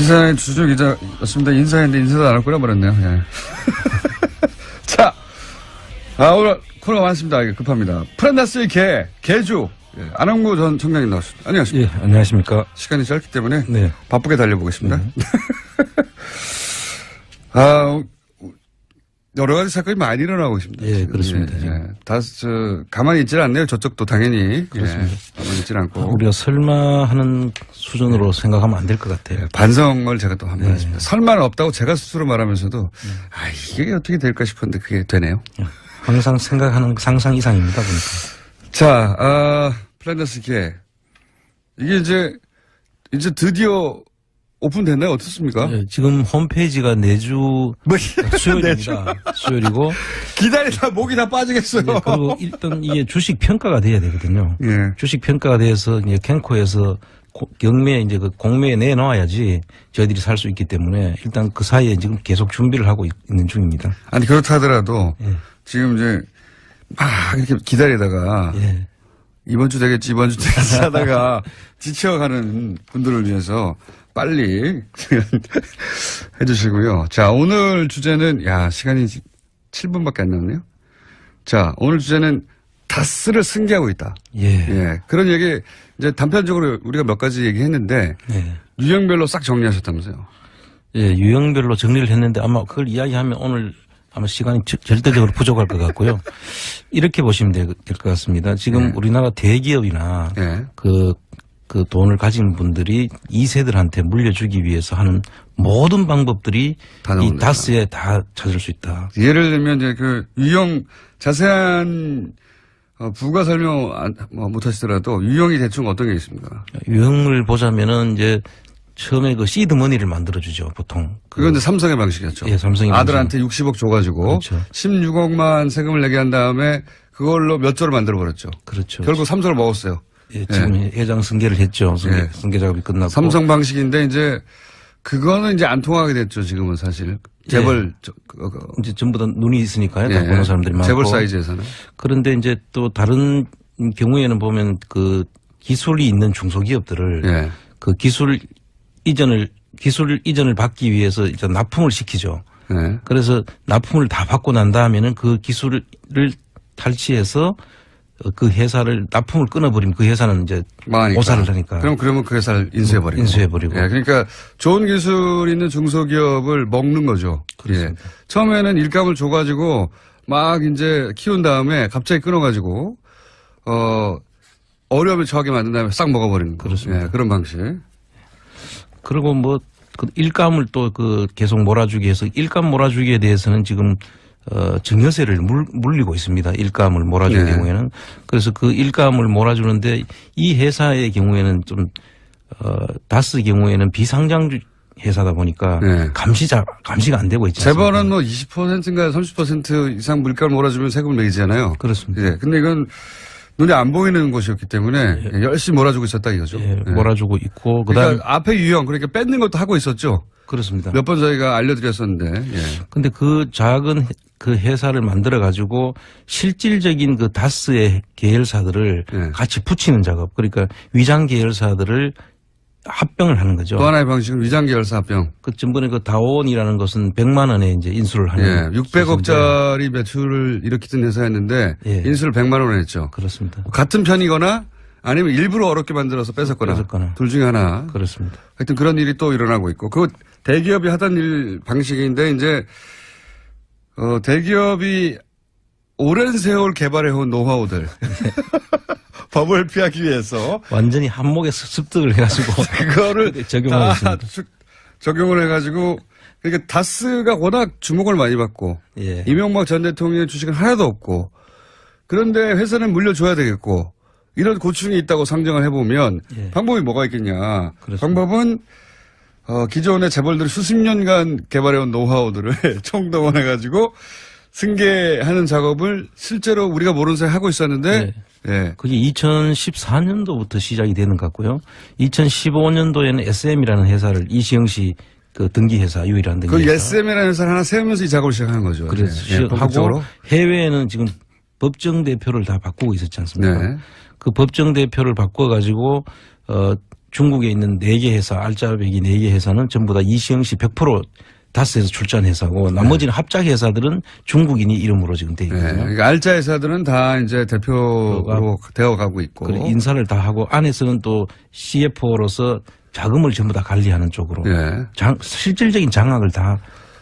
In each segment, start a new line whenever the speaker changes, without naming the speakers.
시사인 주주 기자였습니다. 인사했는데 인사도 안 할 거라 버렸네요. 예. 자, 오늘 코너가 많습니다. 이게 급합니다. 프란다스의 개주. 예, 안홍구 전 청장님 나왔습니다. 안녕하십니까.
예, 안녕하십니까.
시간이 짧기 때문에
네.
바쁘게 달려보겠습니다. 여러 가지 사건이 많이 일어나고 있습니다.
예, 그렇습니다.
예. 가만히 있질 않네요. 저쪽도 당연히.
그렇습니다.
예, 가만히 있질 않고.
우리가 설마 하는 수준으로 생각하면 안 될 것 같아요.
예, 반성을 제가 또 한번 했습니다. 설마는 없다고 제가 스스로 말하면서도 이게 어떻게 될까 싶었는데 그게 되네요.
항상 생각하는 상상 이상입니다, 보니까.
자, 플란다스 개. 이게 이제 드디어 오픈됐나요? 어떻습니까?
예, 지금 홈페이지가 내주 수요일입니다. 수요일이고.
기다리다 목이 다 빠지겠어요.
예, 그리고 일단 이게 주식 평가가 돼야 되거든요.
예.
주식 평가가 돼서 이제 캔코에서 경매에 이제 그 공매에 내놓아야지 저희들이 살 수 있기 때문에 일단 그 사이에 지금 계속 준비를 하고 있는 중입니다.
아니, 그렇다 하더라도
예.
지금 이제 막 이렇게 기다리다가
예.
이번 주 되겠지 하다가 지쳐가는 분들을 위해서 빨리 해주시고요. 자, 오늘 주제는, 시간이 7분밖에 안 남네요. 자, 오늘 주제는 다스를 승계하고 있다.
예.
그런 얘기, 이제 단편적으로 우리가 몇 가지 얘기했는데,
예.
유형별로 싹 정리하셨다면서요.
예, 유형별로 정리를 했는데 아마 그걸 이야기하면 오늘 아마 시간이 절대적으로 부족할 것 같고요. 이렇게 보시면 될 것 같습니다. 지금 우리나라 대기업이나 그 돈을 가진 분들이 2세들한테 물려주기 위해서 하는 모든 방법들이 이 다스에 다 찾을 수 있다.
예를 들면 이제 그 유형 자세한 부가 설명 못 하시더라도 유형이 대충 어떤 게 있습니까?
유형을 보자면은 이제 처음에 그 시드 머니를 만들어주죠, 보통.
그건 이제 삼성의 방식이었죠.
예, 삼성의
아들한테 60억 줘가지고.
그렇죠.
16억만 세금을 내게 한 다음에 그걸로 몇 조를 만들어버렸죠.
그렇죠.
결국 삼성을 먹었어요.
예, 지금 회장 승계를 했죠. 승계 작업이 끝났고.
삼성 방식인데 이제 그거는 이제 안 통하게 됐죠. 지금은 사실. 재벌.
이제 전부 다 눈이 있으니까요. 다 보는 사람들이 많고.
재벌 사이즈에서는.
그런데 이제 또 다른 경우에는 보면 그 기술이 있는 중소기업들을 그 기술 이전을 받기 위해서 이제 납품을 시키죠. 그래서 납품을 다 받고 난 다음에는 그 기술을 탈취해서 그 회사를 납품을 끊어버리면 그 회사는 이제
망하니까.
오사를 하니까.
그러면 그 회사를 인수해버리고.
인수해버리고.
그러니까 좋은 기술 있는 중소기업을 먹는 거죠.
그렇습니다.
처음에는 일감을 줘가지고 막 이제 키운 다음에 갑자기 끊어가지고 어려움을 처하게 만든 다음에 싹 먹어버리는 거.
그렇습니다.
그런 방식.
그리고 그 일감을 또 계속 몰아주기 해서 일감 몰아주기에 대해서는 지금 증여세를 물리고 있습니다. 일감을 몰아주는 경우에는. 그래서 그 일감을 몰아주는데 이 회사의 경우에는 좀 다스 경우에는 비상장 회사다 보니까 감시가 안 되고 있지 않습니까?
재벌은 20%인가 30% 이상 물가를 몰아주면 세금을 매기잖아요.
그렇습니다.
근데 이건 눈에 안 보이는 곳이었기 때문에 열심히 몰아주고 있었다 이거죠.
몰아주고 있고
그러니까 앞에 유형 그러니까 뺏는 것도 하고 있었죠.
그렇습니다.
몇 번 저희가 알려드렸었는데.
근데 그 작은 그 회사를 만들어 가지고 실질적인 그 다스의 계열사들을 같이 붙이는 작업. 그러니까 위장 계열사들을 합병을 하는 거죠.
또 하나의 방식은 위장 계열사 합병.
그 전번에 그 다원이라는 것은 100만 원에 이제 인수를 하는.
600억짜리 매출을 일으키던 회사였는데 인수를 100만 원에 했죠.
그렇습니다.
같은 편이거나 아니면 일부러 어렵게 만들어서 뺏었거나. 둘 중에 하나.
그렇습니다.
하여튼 그런 일이 또 일어나고 있고. 그 대기업이 하던 일 방식인데 이제 대기업이 오랜 세월 개발해온 노하우들. 법을 피하기 위해서.
완전히 한목에 습득을 해가지고.
그거를
적용하고 있습니다.
적용을 해가지고. 그러니까 다스가 워낙 주목을 많이 받고. 이명박 전 대통령의 주식은 하나도 없고. 그런데 회사는 물려줘야 되겠고. 이런 고충이 있다고 상정을 해보면 방법이 뭐가 있겠냐. 그렇습니다. 방법은 기존의 재벌들이 수십 년간 개발해온 노하우들을 총동원해가지고 승계하는 작업을 실제로 우리가 모르는 사이에 하고 있었는데
그게 2014년도부터 시작이 되는 것 같고요. 2015년도에는 SM이라는 회사를 이시영 씨 그 등기회사 유일한 등기회사.
그 SM이라는 회사를 하나 세우면서 이 작업을 시작하는 거죠.
그래서 하고 해외에는 지금 법정 대표를 다 바꾸고 있었지 않습니까? 그 법정 대표를 바꿔가지고 중국에 있는 4개 회사, 알짜배기 4개 회사는 전부 다 이시영 씨 100% 다스에서 출자한 회사고 나머지는 합작 회사들은 중국인이 이름으로 지금 돼 있거든요.
그러니까 알짜 회사들은 다 이제 대표로 되어가고 있고.
그리고 인사를 다 하고 안에서는 또 CFO로서 자금을 전부 다 관리하는 쪽으로 실질적인 장악을 다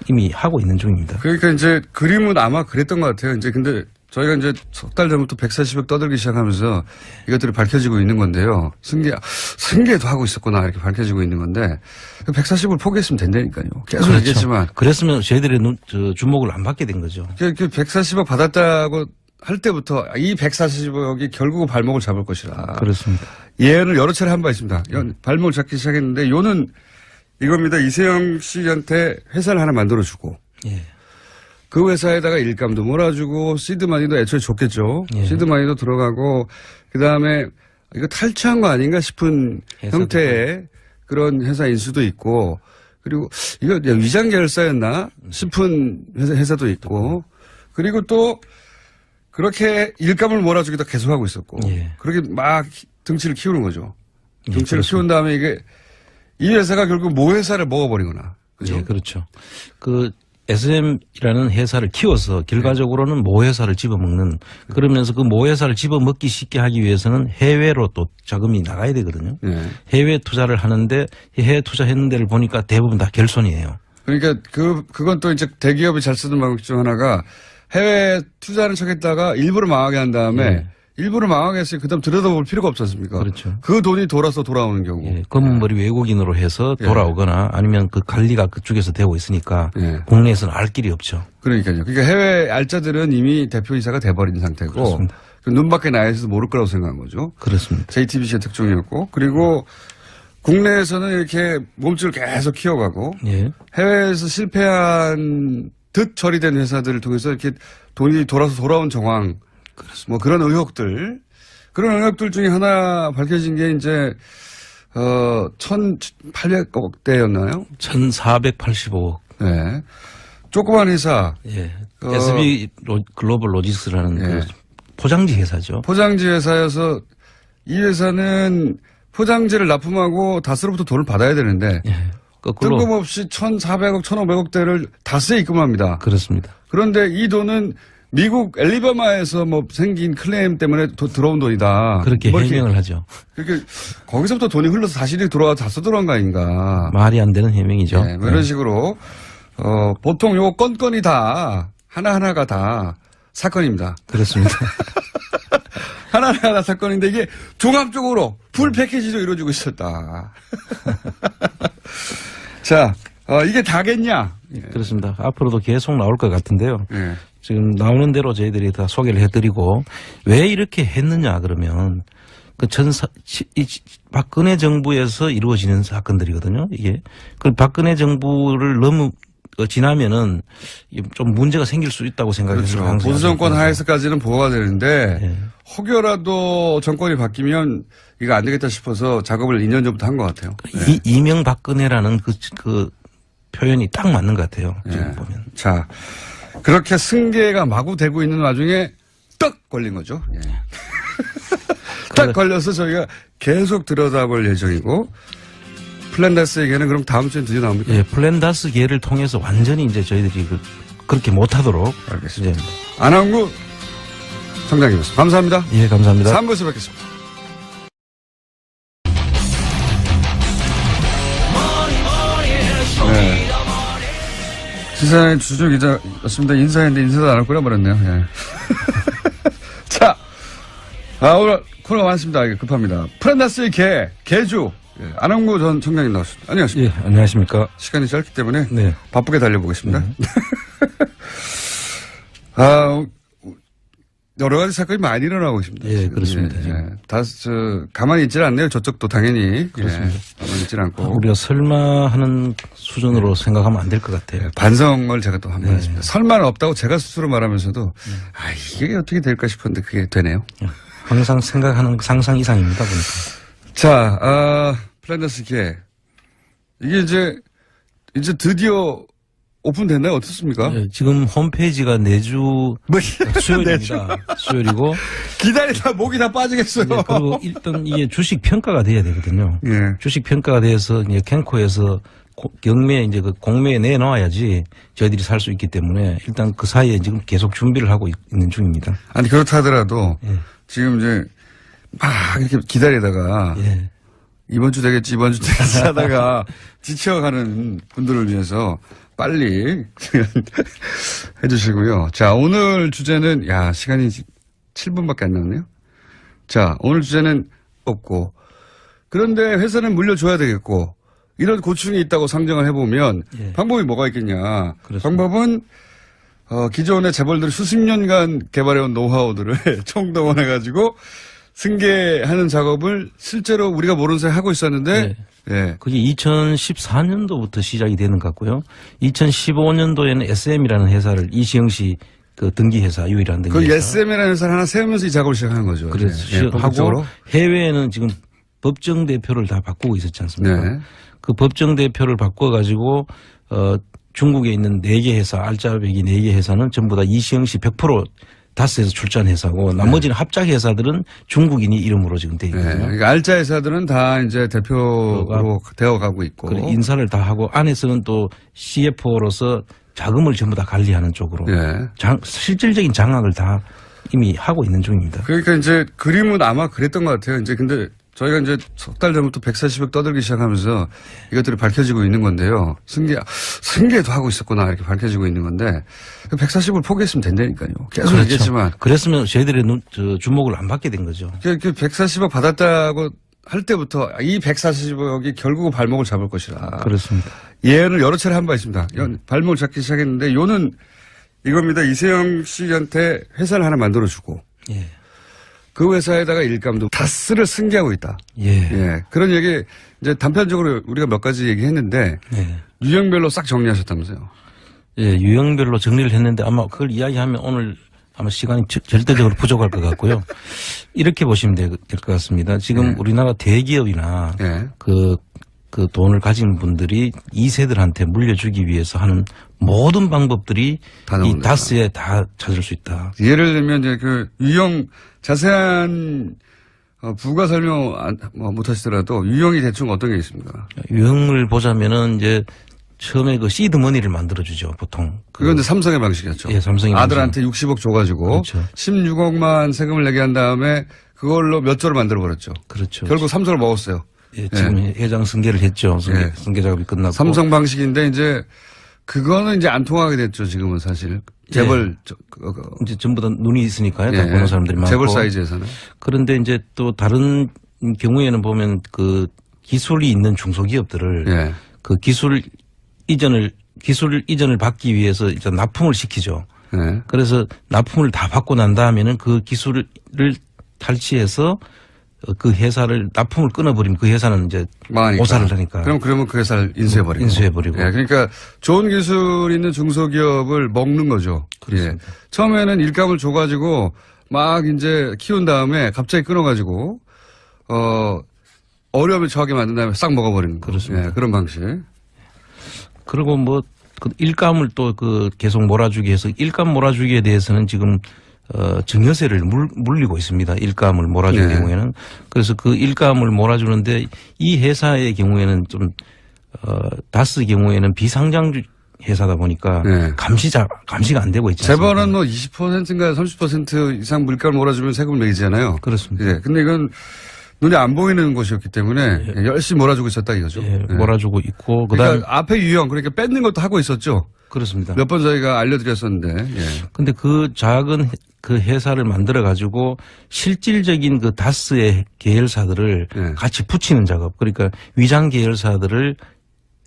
이미 하고 있는 중입니다.
그러니까 이제 그림은 아마 그랬던 것 같아요. 이제 근데 저희가 이제 석 달 전부터 140억 떠들기 시작하면서 이것들이 밝혀지고 있는 건데요. 승계도 하고 있었구나 이렇게 밝혀지고 있는 건데 140을 포기했으면 된다니까요. 계속
그렇죠.
얘기했지만.
그랬으면 저희들의 주목을 안 받게 된 거죠.
그 140억 받았다고 할 때부터 이 140억이 결국은 발목을 잡을 것이라.
그렇습니다.
예언을 여러 차례 한 바 있습니다. 발목을 잡기 시작했는데 요는 이겁니다. 이세영 씨한테 회사를 하나 만들어주고.
예.
그 회사에다가 일감도 몰아주고 시드마니도 애초에 줬겠죠.
예.
시드마니도 들어가고 그다음에 이거 탈취한 거 아닌가 싶은 형태의 그런 회사 인수도 있고 그리고 이거 위장 결사였나 싶은 회사도 있고 그리고 또 그렇게 일감을 몰아주기도 계속하고 있었고
예.
그렇게 막 등치를 키우는 거죠. 등치를
예,
키운 다음에 이게 이 회사가 결국 모 회사를 먹어버리거나. 그죠?
예, 그렇죠. 그 SM이라는 회사를 키워서 결과적으로는 모 회사를 집어먹는 그러면서 그 모 회사를 집어먹기 쉽게 하기 위해서는 해외로 또 자금이 나가야 되거든요. 해외 투자를 하는데 해외 투자했는 데를 보니까 대부분 다 결손이에요.
그러니까 그건 또 이제 대기업이 잘 쓰는 방법 중 하나가 해외 투자를 척했다가 일부러 망하게 한 다음에 일부러 망하게 했으니 그다음 들여다볼 필요가 없지 않습니까?
그렇죠.
그 돈이 돌아서 돌아오는 경우.
예, 검은머리 외국인으로 해서 돌아오거나 아니면 그 관리가 그쪽에서 되고 있으니까 국내에서는 알 길이 없죠.
그러니까요. 그러니까 해외 알짜들은 이미 대표이사가 돼버린 상태고
그렇습니다.
눈 밖에 나야 있어서 모를 거라고 생각한 거죠.
그렇습니다.
JTBC의 특종이었고 그리고 국내에서는 이렇게 몸집을 계속 키워가고 해외에서 실패한 듯 처리된 회사들을 통해서 이렇게 돈이 돌아온 정황 뭐 그런 의혹들 중에 하나 밝혀진 게 이제 1,800억대였나요?
1,485억.
네. 조그만 회사.
SB 글로벌 로지스라는 그 포장지 회사죠.
포장지 회사여서 이 회사는 포장지를 납품하고 다스로부터 돈을 받아야 되는데 뜬금없이 1,400억, 1,500억대를 다스에 입금합니다.
그렇습니다.
그런데 이 돈은 미국 엘리바마에서 뭐 생긴 클레임 때문에 들어온 돈이다.
그렇게 해명을 하죠.
그렇게 거기서부터 돈이 흘러서 사실이 다써 들어온 거 아닌가.
말이 안 되는 해명이죠.
네, 뭐 이런 식으로 보통 요 건건이 다 하나하나가 다 사건입니다.
그렇습니다.
하나하나 다 사건인데 이게 종합적으로 풀 패키지로 이루어지고 있었다. 자, 이게 다겠냐?
그렇습니다. 앞으로도 계속 나올 것 같은데요. 지금 나오는 대로 저희들이 다 소개를 해드리고 왜 이렇게 했느냐 그러면 박근혜 정부에서 이루어지는 사건들이거든요. 이게 그 박근혜 정부를 너무 지나면은 좀 문제가 생길 수 있다고 생각해서
그렇죠. 보수 정권 하에서까지는 보호가 되는데 혹여라도 정권이 바뀌면 이거 안 되겠다 싶어서 작업을 2년 전부터 한 것 같아요.
이명박근혜라는 그 표현이 딱 맞는 것 같아요. 지금 보면.
자, 그렇게 승계가 마구 되고 있는 와중에 떡 걸린 거죠. 딱 걸려서 저희가 계속 들여다볼 예정이고 플랜다스에게는 그럼 다음 주에 드디어 나옵니까?
예, 플랜다스 계를 통해서 완전히 이제 저희들이 그렇게 못하도록.
알겠습니다. 안항구 청장님이었습니다. 감사합니다.
예, 감사합니다.
3부에서 뵙겠습니다. 네. 시사의 주주 기자였습니다. 인사했는데 인사도 안 하고 끊어버렸네요. 자, 오늘 코너가 많습니다. 급합니다. 플랜다스의 개주. 안항구 전 청장님 나왔습니다. 안녕하십니까.
예, 안녕하십니까.
시간이 짧기 때문에 바쁘게 달려보겠습니다. 여러 가지 사건이 많이 일어나고 있습니다.
예, 그렇습니다.
가만히 있질 않네요. 저쪽도 당연히.
그렇습니다.
가만히 있질 않고.
우리가 설마 하는 수준으로 생각하면 안 될 것 같아요.
반성을 제가 또 한번 했습니다. 설마는 없다고 제가 스스로 말하면서도 이게 어떻게 될까 싶었는데 그게 되네요.
항상 생각하는 상상 이상입니다. 보니까.
자, 플랜다스 계. 이게 이제 드디어 오픈됐나요? 어떻습니까?
네, 지금 홈페이지가 내주 수요일입니다. 수요일이고
기다리다 목이 다 빠지겠어요.
네, 그리고 일단 이게 주식 평가가 돼야 되거든요.
예.
주식 평가가 돼서 이제 캔코에서 경매에 이제 그 공매에 내놔야지 저희들이 살 수 있기 때문에 일단 그 사이에 지금 계속 준비를 하고 있는 중입니다.
아니 그렇다 하더라도
예.
지금 이제 막 이렇게 기다리다가
예.
이번 주 되겠지 하다가 지쳐가는 분들을 위해서 빨리 해주시고요. 자, 오늘 주제는 시간이 7분밖에 안 남았네요. 자, 오늘 주제는 없고 그런데 회사는 물려줘야 되겠고 이런 고충이 있다고 상정을 해보면
예.
방법이 뭐가 있겠냐.
그렇습니다.
방법은 기존의 재벌들이 수십 년간 개발해온 노하우들을 총동원해가지고 승계하는 작업을 실제로 우리가 모르는 사이 하고 있었는데, 예.
그게 2014년도부터 시작이 되는 것 같고요. 2015년도에는 SM이라는 회사를 이시영 씨 그 등기회사 유일한
그
등기회사.
SM이라는 회사를 하나 세우면서 이 작업을 시작하는 거죠.
그래서
예,
하고
본격적으로.
해외에는 지금 법정 대표를 다 바꾸고 있었지 않습니까?
네.
그 법정 대표를 바꿔가지고 중국에 있는 4개 회사, 알짜배기 4개 회사는 전부 다 이시영 씨 100% 다스에서 출자한 회사고 나머지는 합작 회사들은 중국인이 이름으로 지금 돼 있거든요.
그러니까 알짜 회사들은 다 이제 대표로 되어가고 있고.
그리고 인사를 다 하고 안에서는 또 CFO로서 자금을 전부 다 관리하는 쪽으로
예.
실질적인 장악을 다 이미 하고 있는 중입니다.
그러니까 이제 그림은 아마 그랬던 것 같아요. 이제 근데 저희가 이제 석 달 전부터 140억 떠들기 시작하면서 이것들이 밝혀지고 있는 건데요. 승계도 하고 있었구나 이렇게 밝혀지고 있는 건데 140을 포기했으면 된다니까요. 계속
그렇죠.
얘기했지만.
그랬으면 저희들의 주목을 안 받게 된 거죠.
그 140억 받았다고 할 때부터 이 140억이 결국은 발목을 잡을 것이라.
그렇습니다.
예언을 여러 차례 한 바 있습니다. 발목을 잡기 시작했는데 요는 이겁니다. 이세영 씨한테 회사를 하나 만들어주고
예.
그 회사에다가 일감도 다스를 승계하고 있다.
예.
예. 그런 얘기 이제 단편적으로 우리가 몇 가지 얘기했는데
예.
유형별로 싹 정리하셨다면서요.
예, 유형별로 정리를 했는데 아마 그걸 이야기하면 오늘 아마 시간이 절대적으로 부족할 것 같고요. 이렇게 보시면 될 것 같습니다. 지금 우리나라 대기업이나 그 돈을 가진 분들이 2세들한테 물려주기 위해서 하는 모든 방법들이 이 다스에 다 찾을 수 있다.
예를 들면 이제 그 유형 자세한 부가 설명 못 하시더라도 유형이 대충 어떤 게 있습니까?
유형을 보자면은 이제 처음에 그 시드머니를 만들어주죠, 보통.
그건 이제 삼성의 방식이었죠.
예, 삼성의
아들한테 60억 줘가지고
그렇죠.
16억만 세금을 내게 한 다음에 그걸로 몇 조를 만들어버렸죠.
그렇죠.
결국 3조를 먹었어요.
예, 지금 회장 승계를 했죠. 승계 작업이 끝났고.
삼성 방식인데 이제 그거는 이제 안 통하게 됐죠. 지금은 사실 재벌
이제 전부 다 눈이 있으니까요. 다 보는 사람들이 많고.
재벌 사이즈에서는.
그런데 이제 또 다른 경우에는 보면 그 기술이 있는 중소기업들을 그 기술 이전을 받기 위해서 이제 납품을 시키죠. 그래서 납품을 다 받고 난 다음에는 그 기술을 탈취해서 그 회사를 납품을 끊어버리면 그 회사는 이제
망하니까.
오사를 하니까.
그러면 그 회사를 인수해버리고.
예,
그러니까 좋은 기술 있는 중소기업을 먹는 거죠.
그렇습니다.
예. 처음에는 일감을 줘가지고 막 이제 키운 다음에 갑자기 끊어가지고 어려움을 처하게 만든 다음에 싹 먹어버리는 거.
그렇습니다.
예, 그런 방식.
그리고 뭐 그 일감을 또 그 계속 몰아주기 해서 일감 몰아주기에 대해서는 지금 증여세를 물리고 있습니다. 일감을 몰아주는 경우에는. 그래서 그 일감을 몰아주는데 이 회사의 경우에는 좀 다스 경우에는 비상장 회사다 보니까 감시가 안 되고 있지 않습니까?
재벌은 뭐 20%인가 30% 이상 물가를 몰아주면 세금을 매기잖아요.
그렇습니다.
예. 근데 이건 눈에 안 보이는 곳이었기 때문에 열심히 몰아주고 있었다 이거죠.
예, 몰아주고 있고
그러니까 앞에 유형 그러니까 뺏는 것도 하고 있었죠.
그렇습니다.
몇 번 저희가 알려드렸었는데.
근데 그 작은 그 회사를 만들어 가지고 실질적인 그 다스의 계열사들을 같이 붙이는 작업. 그러니까 위장 계열사들을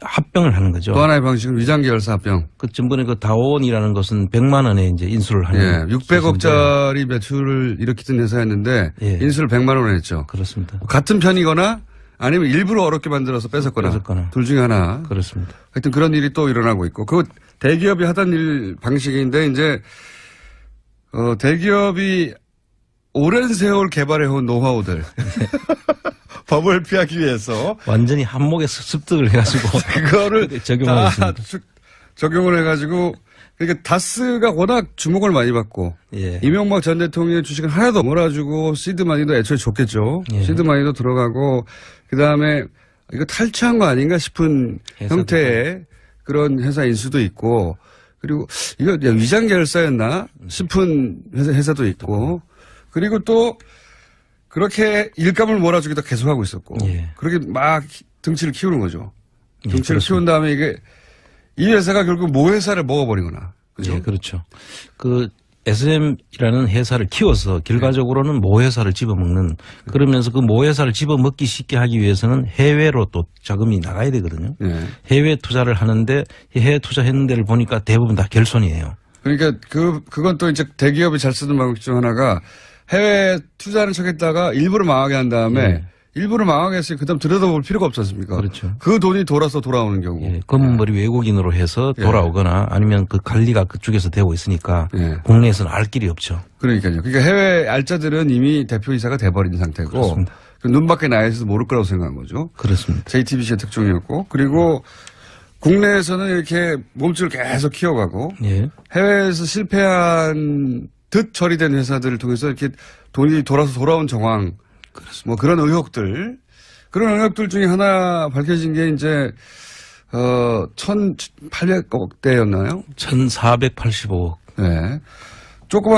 합병을 하는 거죠.
또 하나의 방식은 위장 계열사 합병.
그 전번에 그 다원이라는 것은 100만 원에 이제 인수를 하는.
600억짜리 매출을 일으키던 회사였는데 인수를 100만 원에 했죠.
그렇습니다.
같은 편이거나 아니면 일부러 어렵게 만들어서 뺏었거나 둘 중에 하나.
그렇습니다.
하여튼 그런 일이 또 일어나고 있고 그 대기업이 하던 일 방식인데 이제 대기업이 오랜 세월 개발해온 노하우들. 법을 피하기 위해서
완전히 한목에 습득을 해가지고
그거를
적용하고 있습니다.
적용을 해가지고 그러니까 다스가 워낙 주목을 많이 받고
예.
이명박 전 대통령의 주식은 하나도 몰아주고 시드마니도 애초에 줬겠죠.
예.
시드마니도 들어가고 그다음에 이거 탈취한 거 아닌가 싶은 형태의 그런 회사 인수도 있고 그리고 이거 위장 계열사였나 싶은 회사도 있고 그리고 또 그렇게 일감을 몰아주기도 계속하고 있었고
예.
그렇게 막 등치를 키우는 거죠. 등치를
예,
키운 다음에 이게 이 회사가 결국 모 회사를 먹어버리거나. 그죠?
예, 그렇죠. 그 SM이라는 회사를 키워서 결과적으로는 모 회사를 집어먹는 그러면서 그 모 회사를 집어먹기 쉽게 하기 위해서는 해외로 또 자금이 나가야 되거든요.
네.
해외 투자를 하는데 해외 투자했는 데를 보니까 대부분 다 결손이에요.
그러니까 그건 또 이제 대기업이 잘 쓰는 방법 중 하나가 해외 투자하는 척 했다가 일부를 망하게 한 다음에 일부를 망하게 했으니 그다음 들여다볼 필요가 없지 않습니까?
그렇죠.
그 돈이 돌아오는 경우.
예, 검은머리 외국인으로 해서 돌아오거나 아니면 그 관리가 그쪽에서 되고 있으니까 국내에서는 알 길이 없죠.
그러니까요. 그러니까 해외 알짜들은 이미 대표이사가 돼버린 상태고
그렇습니다.
눈 밖에 나야 있어서 모를 거라고 생각한 거죠.
그렇습니다.
JTBC의 특종이었고 그리고 국내에서는 이렇게 몸집을 계속 키워가고
예.
해외에서 실패한 듯 처리된 회사들을 통해서 이렇게 돈이 돌아온 정황 뭐 그런 의혹들 중에 하나 밝혀진 게 이제 1,800억대였나요?
1,485억.
네. 조그만